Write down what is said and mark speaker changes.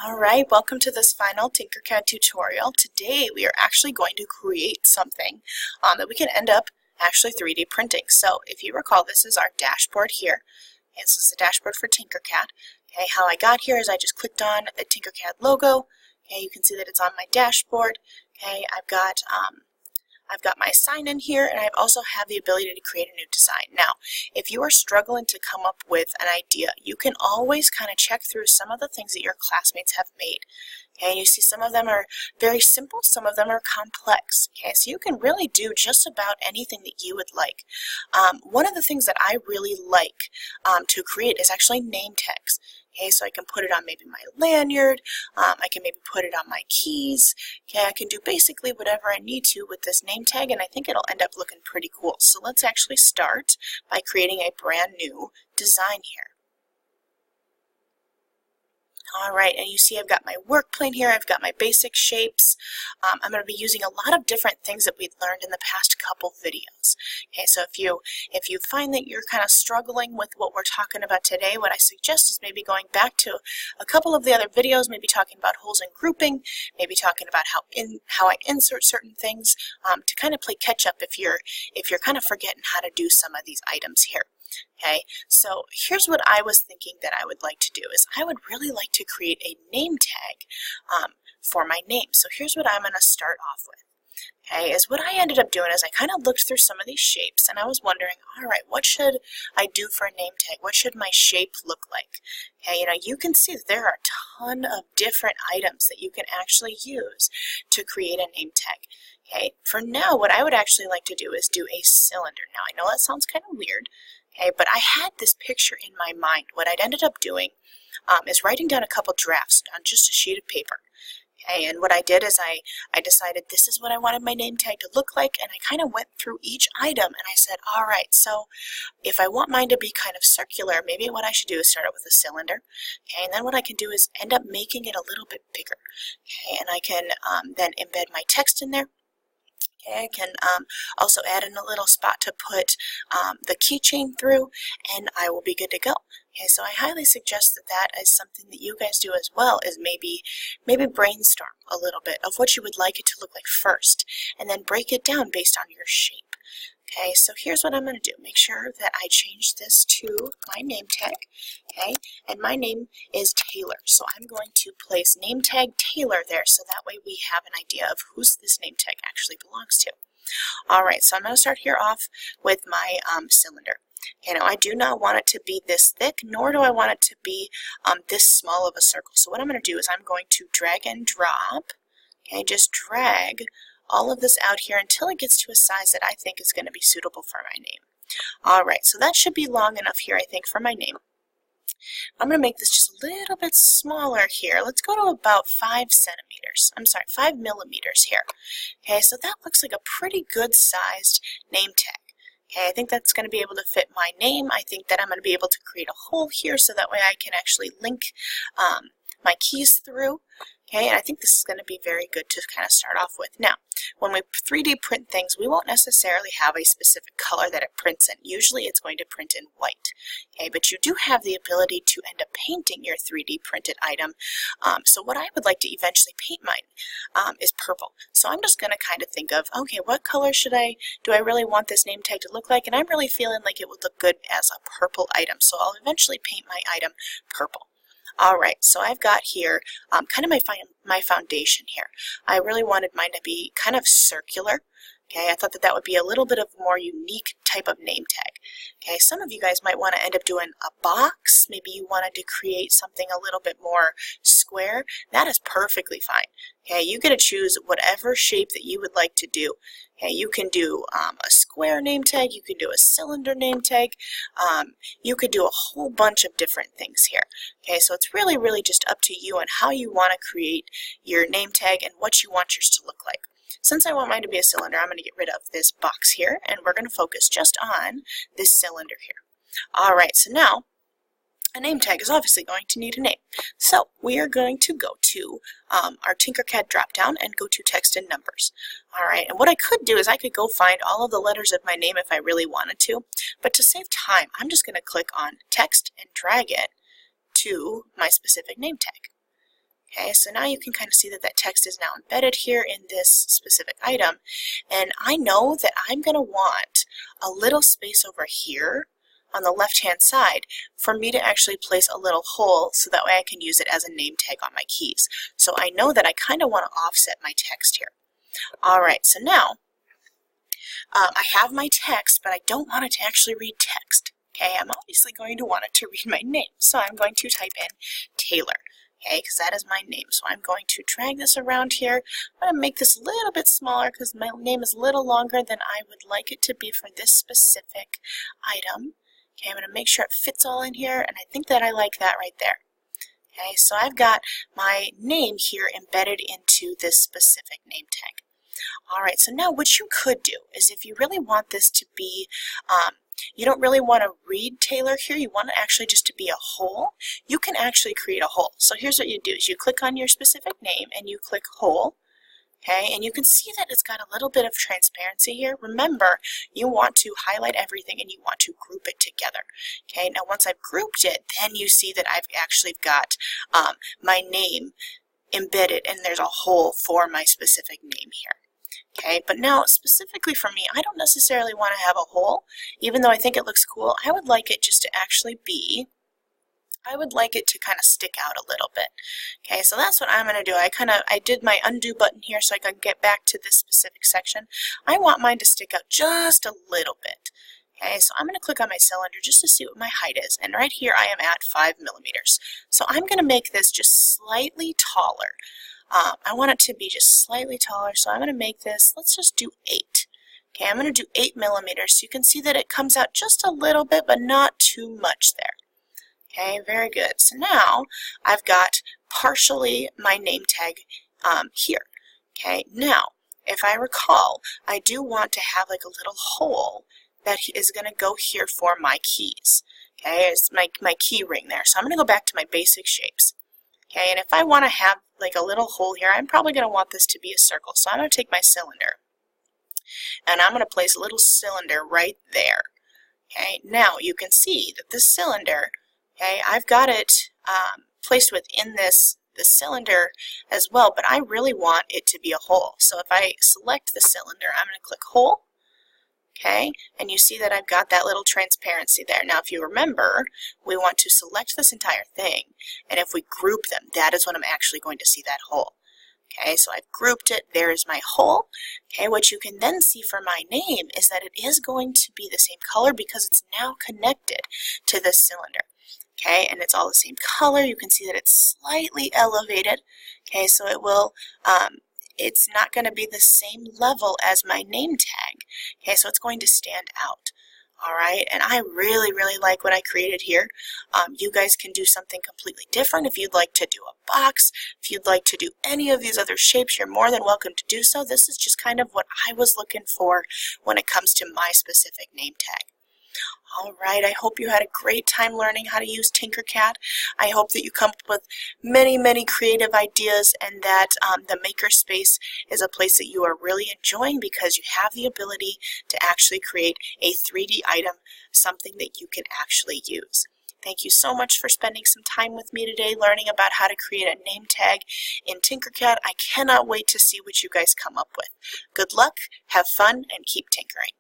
Speaker 1: Alright, welcome to this final Tinkercad tutorial. Today we are actually going to create something that we can end up actually 3D printing. So if you recall, this is our dashboard here. Okay, this is the dashboard for Tinkercad. Okay, how I got here is I just clicked on the Tinkercad logo. Okay, you can see that it's on my dashboard. Okay, I've got my sign in here, and I also have the ability to create a new design. Now, if you are struggling to come up with an idea, you can always kind of check through some of the things that your classmates have made. Okay, you see some of them are very simple, some of them are complex. Okay, so you can really do just about anything that you would like. One of the things that I really like to create is actually name tags. Okay, so I can put it on maybe my lanyard, I can maybe put it on my keys. Okay, I can do basically whatever I need to with this name tag, and I think it'll end up looking pretty cool. So let's actually start by creating a brand new design here. Alright, and you see I've got my work plane here, I've got my basic shapes. I'm going to be using a lot of different things that we've learned in the past couple videos. Okay, so if you find that you're kind of struggling with what we're talking about today, what I suggest is maybe going back to a couple of the other videos, maybe talking about holes and grouping, maybe talking about how I insert certain things, to kind of play catch up if you're kind of forgetting how to do some of these items here. Okay, so here's what I was thinking that I would like to do is I would really like to create a name tag for my name. So here's what I'm going to start off with. Okay, is what I ended up doing is I kind of looked through some of these shapes and I was wondering, all right, what should I do for a name tag? What should my shape look like? Okay, you can see that there are a ton of different items that you can actually use to create a name tag. Okay, for now, what I would actually like to do is do a cylinder. Now, I know that sounds kind of weird. Okay, but I had this picture in my mind. What I'd ended up doing is writing down a couple drafts on just a sheet of paper. Okay, and what I did is I decided this is what I wanted my name tag to look like, and I kind of went through each item and I said, all right, so if I want mine to be kind of circular, maybe what I should do is start out with a cylinder. Okay, and then what I can do is end up making it a little bit bigger. Okay, and I can then embed my text in there. Okay, I can also add in a little spot to put the keychain through, and I will be good to go. Okay, so I highly suggest that that is something that you guys do as well, is maybe brainstorm a little bit of what you would like it to look like first, and then break it down based on your shape. Okay, so here's what I'm going to do. Make sure that I change this to my name tag. Okay, and my name is Taylor, so I'm going to place name tag Taylor there so that way we have an idea of whose this name tag actually belongs to. Alright, so I'm going to start here off with my cylinder. Okay, now I do not want it to be this thick, nor do I want it to be this small of a circle. So what I'm going to do is I'm going to drag and drop, okay, just drag all of this out here until it gets to a size that I think is going to be suitable for my name. Alright, so that should be long enough here, I think, for my name. I'm going to make this just a little bit smaller here. Let's go to about 5 millimeters here. Okay, so that looks like a pretty good sized name tag. Okay, I think that's going to be able to fit my name. I think that I'm going to be able to create a hole here so that way I can actually link my keys through. Okay, and I think this is going to be very good to kind of start off with. Now, when we 3D print things, we won't necessarily have a specific color that it prints in. Usually it's going to print in white. Okay, but you do have the ability to end up painting your 3D printed item. So what I would like to eventually paint mine is purple. So I'm just going to kind of think of, okay, what color do I really want this name tag to look like? And I'm really feeling like it would look good as a purple item. So I'll eventually paint my item purple. Alright, so I've got here kind of my foundation here. I really wanted mine to be kind of circular. Okay, I thought that would be a little bit of a more unique type of name tag. Okay, some of you guys might want to end up doing a box. Maybe you wanted to create something a little bit more square. That is perfectly fine. Okay, you get to choose whatever shape that you would like to do. Okay, you can do a square name tag, you can do a cylinder name tag, you could do a whole bunch of different things here. Okay, so it's really, really just up to you on how you want to create your name tag and what you want yours to look like. Since I want mine to be a cylinder, I'm going to get rid of this box here, and we're going to focus just on this cylinder here. Alright, so now a name tag is obviously going to need a name. So we are going to go to our Tinkercad dropdown and go to text and numbers. Alright, and what I could do is I could go find all of the letters of my name if I really wanted to, but to save time, I'm just going to click on text and drag it to my specific name tag. Okay, so now you can kind of see that that text is now embedded here in this specific item. And I know that I'm going to want a little space over here on the left-hand side for me to actually place a little hole so that way I can use it as a name tag on my keys. So I know that I kind of want to offset my text here. All right, so now I have my text, but I don't want it to actually read text. Okay, I'm obviously going to want it to read my name. So I'm going to type in Taylor. Okay, because that is my name. So I'm going to drag this around here. I'm going to make this a little bit smaller because my name is a little longer than I would like it to be for this specific item. Okay, I'm going to make sure it fits all in here, and I think that I like that right there. Okay, so I've got my name here embedded into this specific name tag. All right, so now what you could do is if you really want this to be, you don't really want to read Taylor here, you want it actually just to be a hole, you can actually create a hole. So here's what you do is you click on your specific name and you click hole. Okay, and you can see that it's got a little bit of transparency here. Remember, you want to highlight everything and you want to group it together. Okay, now once I've grouped it, then you see that I've actually got my name embedded and there's a hole for my specific name here. Okay, but now specifically for me, I don't necessarily want to have a hole, even though I think it looks cool. I would like it just to actually be, I would like it to kind of stick out a little bit. Okay, so that's what I'm going to do. I did my undo button here so I can get back to this specific section. I want mine to stick out just a little bit. Okay, so I'm going to click on my cylinder just to see what my height is. And right here I am at 5 millimeters. So I'm going to make this just slightly taller. I want it to be just slightly taller, so I'm going to make this, let's just do 8. Okay, I'm going to do 8 millimeters, so you can see that it comes out just a little bit, but not too much there. Okay, very good. So now I've got partially my name tag here. Okay, now if I recall, I do want to have like a little hole that is going to go here for my keys. Okay, it's my key ring there. So I'm going to go back to my basic shapes. Okay, and if I want to have like a little hole here, I'm probably going to want this to be a circle. So I'm going to take my cylinder and I'm going to place a little cylinder right there. Okay, now you can see that this cylinder, okay, I've got it placed within this cylinder as well, but I really want it to be a hole. So if I select the cylinder, I'm going to click hole. Okay, and you see that I've got that little transparency there. Now if you remember, we want to select this entire thing, and if we group them, that is when I'm actually going to see that hole. Okay, so I've grouped it, there is my hole. Okay, what you can then see for my name is that it is going to be the same color because it's now connected to this cylinder. Okay, and it's all the same color. You can see that it's slightly elevated. Okay, so it will, it's not going to be the same level as my name tag. Okay, so it's going to stand out. All right, and I really, really like what I created here. You guys can do something completely different. If you'd like to do a box, if you'd like to do any of these other shapes, you're more than welcome to do so. This is just kind of what I was looking for when it comes to my specific name tag. All right, I hope you had a great time learning how to use Tinkercad. I hope that you come up with many, many creative ideas and that the Makerspace is a place that you are really enjoying because you have the ability to actually create a 3D item, something that you can actually use. Thank you so much for spending some time with me today learning about how to create a name tag in Tinkercad. I cannot wait to see what you guys come up with. Good luck, have fun, and keep tinkering.